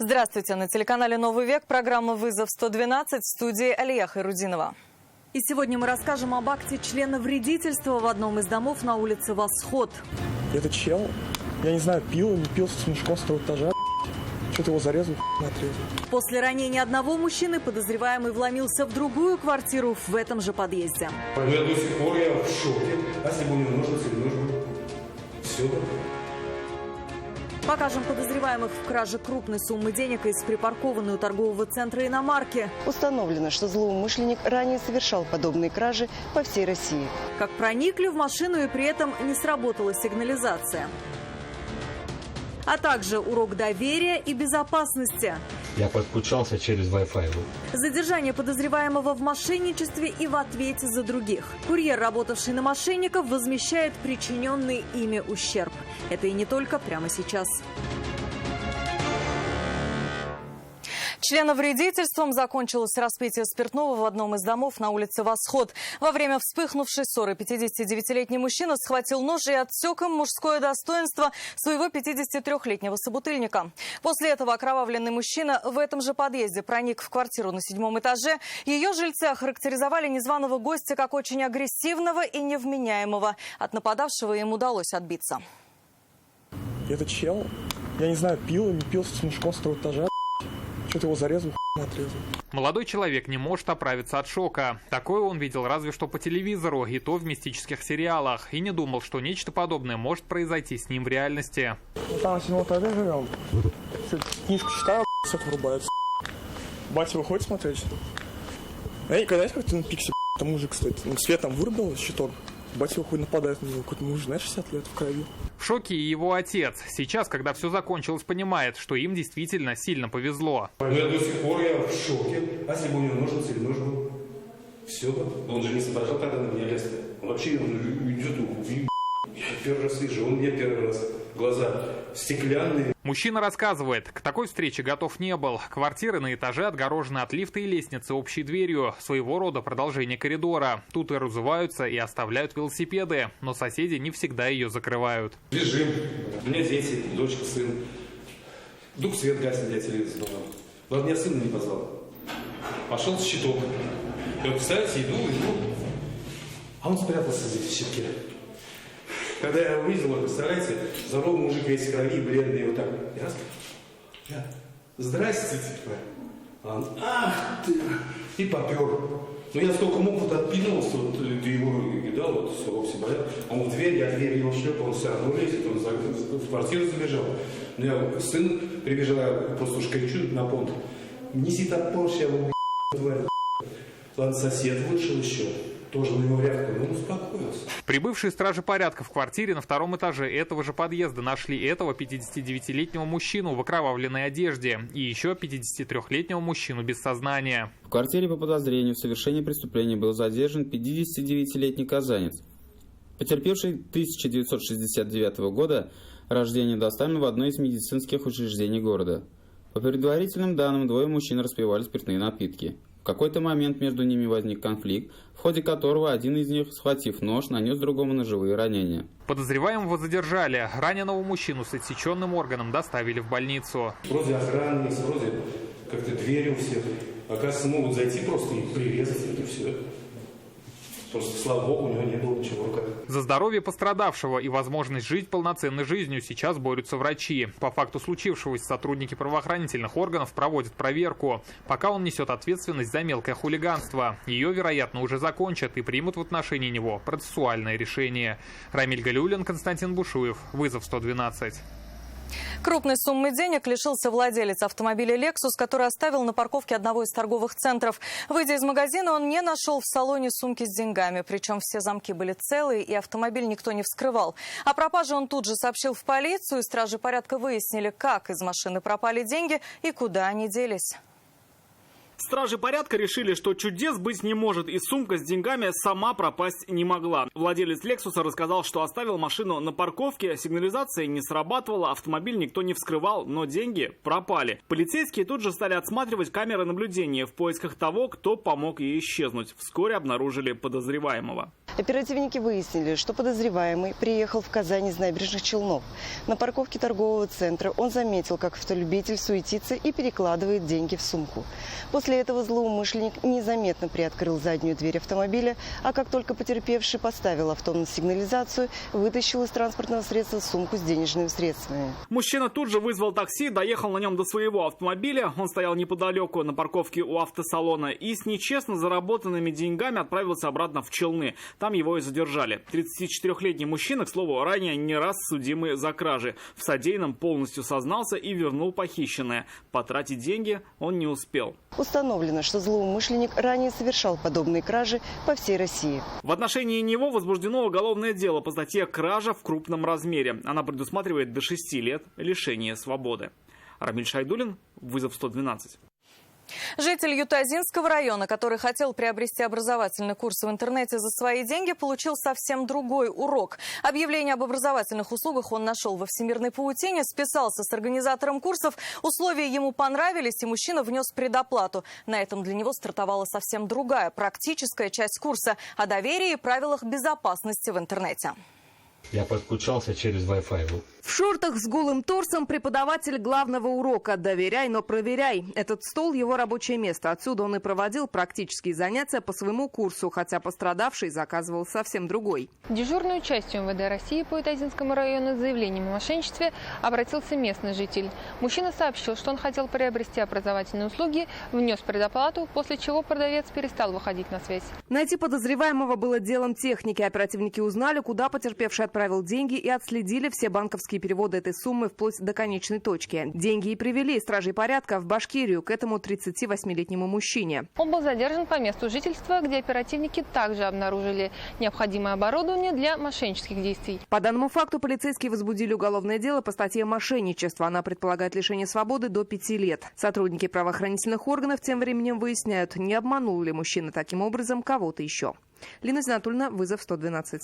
Здравствуйте. На телеканале «Новый век» программа «Вызов-112» в студии Алия Хайрудинова. И сегодня мы расскажем об акте членовредительства в одном из домов на улице Восход. Этот чел, я не знаю, пил, не пил с мешком с второго этажа. Что-то его зарезал, отрезал. После ранения одного мужчины подозреваемый вломился в другую квартиру в этом же подъезде. Я до сих пор в шоке. А если бы у него ножницы, все. Покажем подозреваемых в краже крупной суммы денег из припаркованной у торгового центра иномарки. Установлено, что злоумышленник ранее совершал подобные кражи по всей России. Как проникли в машину и при этом не сработала сигнализация. А также урок доверия и безопасности. Я подключался через Wi-Fi. Задержание подозреваемого в мошенничестве и в ответе за других. Курьер, работавший на мошенников, возмещает причиненный ими ущерб. Это и не только прямо сейчас. Членовредительством закончилось распитие спиртного в одном из домов на улице Восход. Во время вспыхнувшей ссоры 59-летний мужчина схватил нож и отсек им мужское достоинство своего 53-летнего собутыльника. После этого окровавленный мужчина в этом же подъезде проник в квартиру на 7-м этаже. Ее жильцы охарактеризовали незваного гостя как очень агрессивного и невменяемого. От нападавшего им удалось отбиться. Этот чел, я не знаю, пил, не пил с мешком с второго этажа. Что-то его зарезал, отрезал. Молодой человек не может оправиться от шока. Такое он видел разве что по телевизору, и то в мистических сериалах. И не думал, что нечто подобное может произойти с ним в реальности. Там на 7-м этаже живем. Книжку читаю, свет вырубается. Батя выходит смотреть. Я никогда не как-то на пиксе, там мужик стоит. Свет там вырубил, щиток. Батя выходит, нападает на него. Какой-то муж, знаешь, 60 лет в крови. В шоке и его отец. Сейчас, когда все закончилось, понимает, что им действительно сильно повезло. Я до сих пор в шоке. А если бы у него ножницы или нож был? Все. Он же не соображал, когда на меня лез. Он вообще идет, я первый раз вижу, он мне первый раз. Глаза стеклянные. Мужчина рассказывает, к такой встрече готов не был. Квартиры на этаже отгорожены от лифта и лестницы общей дверью. Своего рода продолжение коридора. Тут и разуваются, и оставляют велосипеды. Но соседи не всегда ее закрывают. Лежим. У меня дети, дочка, сын. Вдруг свет гаснет, я телевизор дома. Но меня сына не позвал. Пошел с щиток. И вот, представляете, иду. А он спрятался здесь в щитке. Когда я увидел, представляете, здоровый мужик весь в крови, бледный, вот так. Я здрасте, типа. А он, ах ты! И попер. Ну я столько мог вот отпинулся, вот ты его видал, вот все болят. Он в дверь, я дверь его шлепал, он все равно лезет, он в квартиру забежал. У меня сын прибежал, я просто уж кричу на понт. Неси топор, я его тварь. Ладно, сосед вышел еще. Тоже на него рявкнул, он успокоился. Прибывшие стражи порядка в квартире на 2-м этаже этого же подъезда нашли этого 59-летнего мужчину в окровавленной одежде и еще 53-летнего мужчину без сознания. В квартире по подозрению в совершении преступления был задержан 59-летний казанец. Потерпевший 1969 года рождения доставлен в одно из медицинских учреждений города. По предварительным данным, двое мужчин распивали спиртные напитки. В какой-то момент между ними возник конфликт, в ходе которого один из них, схватив нож, нанес другому ножевые ранения. Подозреваемого задержали. Раненого мужчину с отсеченным органом доставили в больницу. Вроде охраны есть, вроде как-то двери у всех. Оказывается, могут зайти просто и прирезать, это все. Просто, слава богу, у него не было ничего в руках. За здоровье пострадавшего и возможность жить полноценной жизнью сейчас борются врачи. По факту случившегося сотрудники правоохранительных органов проводят проверку. Пока он несет ответственность за мелкое хулиганство. Ее, вероятно, уже закончат и примут в отношении него процессуальное решение. Рамиль Галиуллин, Константин Бушуев. Вызов-112. Крупной суммы денег лишился владелец автомобиля «Лексус», который оставил на парковке одного из торговых центров. Выйдя из магазина, он не нашел в салоне сумки с деньгами. Причем все замки были целые, и автомобиль никто не вскрывал. О пропаже он тут же сообщил в полицию, и стражи порядка выяснили, как из машины пропали деньги и куда они делись. Стражи порядка решили, что чудес быть не может, и сумка с деньгами сама пропасть не могла. Владелец «Лексуса» рассказал, что оставил машину на парковке, сигнализация не срабатывала, автомобиль никто не вскрывал, но деньги пропали. Полицейские тут же стали отсматривать камеры наблюдения в поисках того, кто помог ей исчезнуть. Вскоре обнаружили подозреваемого. Оперативники выяснили, что подозреваемый приехал в Казань из Набережных Челнов. На парковке торгового центра он заметил, как автолюбитель суетится и перекладывает деньги в сумку. После этого злоумышленник незаметно приоткрыл заднюю дверь автомобиля, а как только потерпевший поставил авто на сигнализацию, вытащил из транспортного средства сумку с денежными средствами. Мужчина тут же вызвал такси, доехал на нем до своего автомобиля. Он стоял неподалеку на парковке у автосалона и с нечестно заработанными деньгами отправился обратно в Челны. Там его и задержали. 34-летний мужчина, к слову, ранее не раз судимый за кражи. В содеянном полностью сознался и вернул похищенное. Потратить деньги он не успел. Установлено, что злоумышленник ранее совершал подобные кражи по всей России. В отношении него возбуждено уголовное дело по статье «Кража в крупном размере». Она предусматривает до 6 лет лишения свободы. Рамиль Шайдулин, вызов 112. Житель Ютазинского района, который хотел приобрести образовательный курс в интернете за свои деньги, получил совсем другой урок. Объявление об образовательных услугах он нашел во всемирной паутине, списался с организатором курсов, условия ему понравились, и мужчина внес предоплату. На этом для него стартовала совсем другая, практическая часть курса о доверии и правилах безопасности в интернете. Я подключался через Wi-Fi. В шортах с голым торсом преподаватель главного урока «Доверяй, но проверяй». Этот стол – его рабочее место. Отсюда он и проводил практические занятия по своему курсу, хотя пострадавший заказывал совсем другой. Дежурную частью МВД России по Ютазинскому району с заявлением о мошенничестве обратился местный житель. Мужчина сообщил, что он хотел приобрести образовательные услуги, внес предоплату, после чего продавец перестал выходить на связь. Найти подозреваемого было делом техники. Оперативники узнали, куда потерпевший отправил деньги, и отследили все банковские переводы этой суммы вплоть до конечной точки. Деньги и привели стражей порядка в Башкирию к этому 38-летнему мужчине. Он был задержан по месту жительства, где оперативники также обнаружили необходимое оборудование для мошеннических действий. По данному факту полицейские возбудили уголовное дело по статье «Мошенничество». Она предполагает лишение свободы до 5 лет. Сотрудники правоохранительных органов тем временем выясняют, не обманул ли мужчина таким образом кого-то еще. Лина Зинатульна, вызов 112.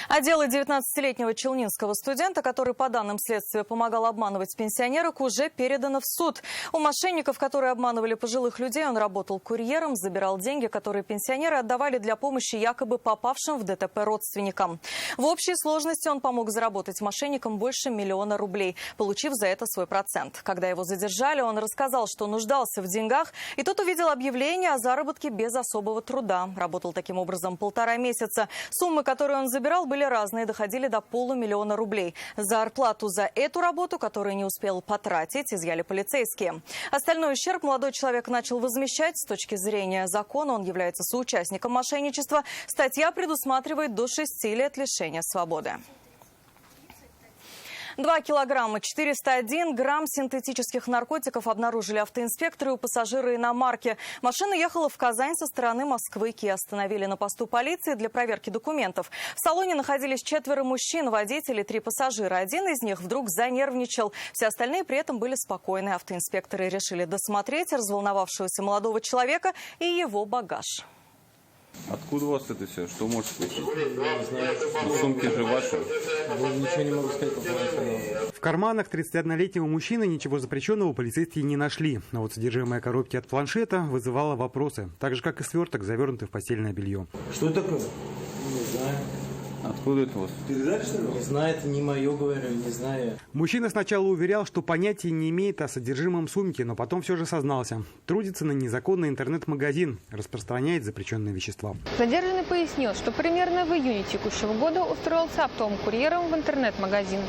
А дело 19-летнего челнинского студента, который, по данным следствия, помогал обманывать пенсионерок, уже передано в суд. У мошенников, которые обманывали пожилых людей, он работал курьером, забирал деньги, которые пенсионеры отдавали для помощи якобы попавшим в ДТП родственникам. В общей сложности он помог заработать мошенникам больше 1 000 000 рублей, получив за это свой процент. Когда его задержали, он рассказал, что нуждался в деньгах, и тот увидел объявление о заработке без особого труда. Работал таким образом 1,5 месяца. Суммы, которые он забирал, были разные, доходили до 500 000 рублей. Зарплату за эту работу, которую не успел потратить, изъяли полицейские. Остальной ущерб молодой человек начал возмещать. С точки зрения закона он является соучастником мошенничества. Статья предусматривает до 6 лет лишения свободы. 2 килограмма 401 грамм синтетических наркотиков обнаружили автоинспекторы у пассажира иномарки. Машина ехала в Казань со стороны Москвы. Ки остановили на посту полиции для проверки документов. В салоне находились 4 мужчин, водитель и 3 пассажира. Один из них вдруг занервничал. Все остальные при этом были спокойны. Автоинспекторы решили досмотреть разволновавшегося молодого человека и его багаж. Откуда у вас это все? Что можете спросить? Не знаю. Но сумки же ваши. Ничего не могу сказать по поводу. В карманах 31-летнего мужчины ничего запрещенного полицейские не нашли. Но вот содержимое коробки от планшета вызывало вопросы. Так же, как и сверток, завернутый в постельное белье. Что это такое? Не знаю. Откуда это у вас? Передача, что ли? Не знаю, это не мое, говорю, не знаю. Мужчина сначала уверял, что понятия не имеет о содержимом сумки, но потом все же сознался. Трудится на незаконный интернет-магазин, распространяет запрещенные вещества. Задержанный пояснил, что примерно в июне текущего года устроился оптовым курьером в интернет-магазин.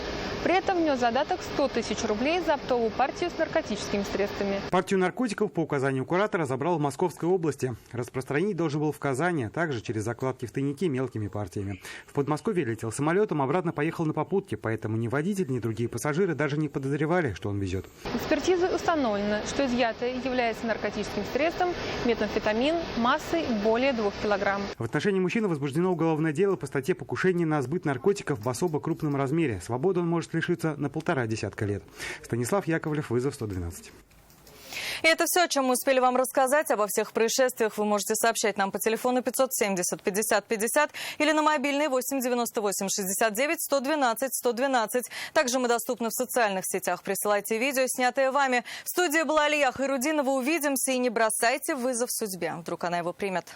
При этом внес задаток 100 000 рублей за оптовую партию с наркотическими средствами. Партию наркотиков по указанию куратора забрал в Московской области. Распространить должен был в Казани, а также через закладки в тайнике мелкими партиями. В Подмосковье летел самолетом, обратно поехал на попутке, поэтому ни водитель, ни другие пассажиры даже не подозревали, что он везет. Экспертизой установлено, что изъятое является наркотическим средством метамфетамин массой более 2 килограмм. В отношении мужчины возбуждено уголовное дело по статье «Покушение на сбыт наркотиков в особо крупном размере». Свободы он может лишиться на 1,5 десятка лет. Станислав Яковлев, вызов 112. И это все, о чем мы успели вам рассказать. Обо всех происшествиях вы можете сообщать нам по телефону 570 50 50 или на мобильный 8 98 69 112 112. Также мы доступны в социальных сетях. Присылайте видео, снятые вами. В студии была Алия Хайрудинова. Увидимся и не бросайте вызов судьбе. Вдруг она его примет.